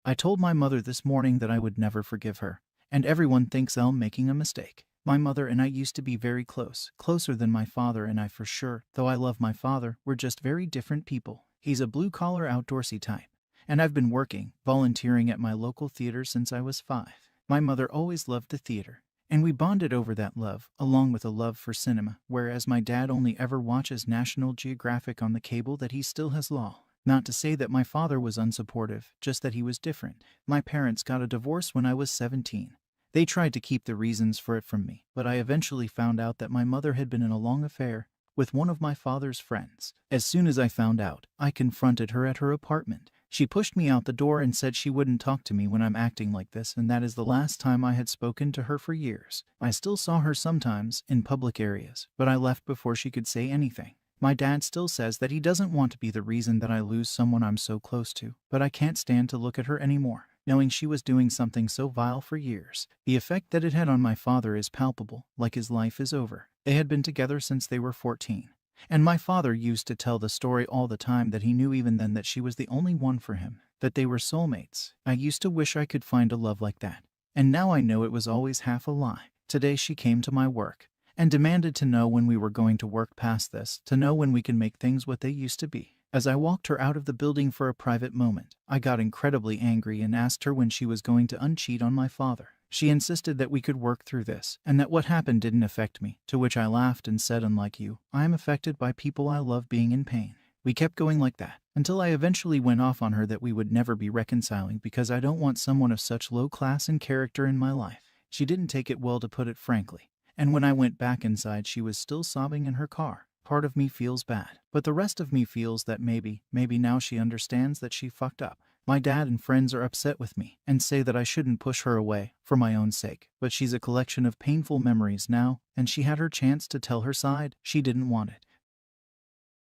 I told my mother this morning that I would never forgive her, and everyone thinks I'm making a mistake. My mother and I used to be very close, closer than my father and I for sure. Though I love my father, we're just very different people. He's a blue-collar outdoorsy type, and I've been working, volunteering at my local theater since I was 5. My mother always loved the theater, and we bonded over that love, along with a love for cinema, whereas my dad only ever watches National Geographic on the cable that he still has LOL. Not to say that my father was unsupportive, just that he was different. My parents got a divorce when I was 17. They tried to keep the reasons for it from me, but I eventually found out that my mother had been in a long affair with one of my father's friends. As soon as I found out, I confronted her at her apartment. She pushed me out the door and said she wouldn't talk to me when I'm acting like this, and that is the last time I had spoken to her for years. I still saw her sometimes in public areas, but I left before she could say anything. My dad still says that he doesn't want to be the reason that I lose someone I'm so close to, but I can't stand to look at her anymore, knowing she was doing something so vile for years. The effect that it had on my father is palpable, like his life is over. They had been together since they were 14. And my father used to tell the story all the time that he knew even then that she was the only one for him, that they were soulmates. I used to wish I could find a love like that. And now I know it was always half a lie. Today she came to my work and demanded to know when we were going to work past this, to know when we can make things what they used to be. As I walked her out of the building for a private moment, I got incredibly angry and asked her when she was going to uncheat on my father. She insisted that we could work through this, and that what happened didn't affect me, to which I laughed and said, unlike you, I am affected by people I love being in pain. We kept going like that, until I eventually went off on her that we would never be reconciling because I don't want someone of such low class and character in my life. She didn't take it well, to put it frankly, and when I went back inside she was still sobbing in her car. Part of me feels bad, but the rest of me feels that maybe now she understands that she fucked up. My dad and friends are upset with me and say that I shouldn't push her away for my own sake, but she's a collection of painful memories now, and she had her chance to tell her side. She didn't want it.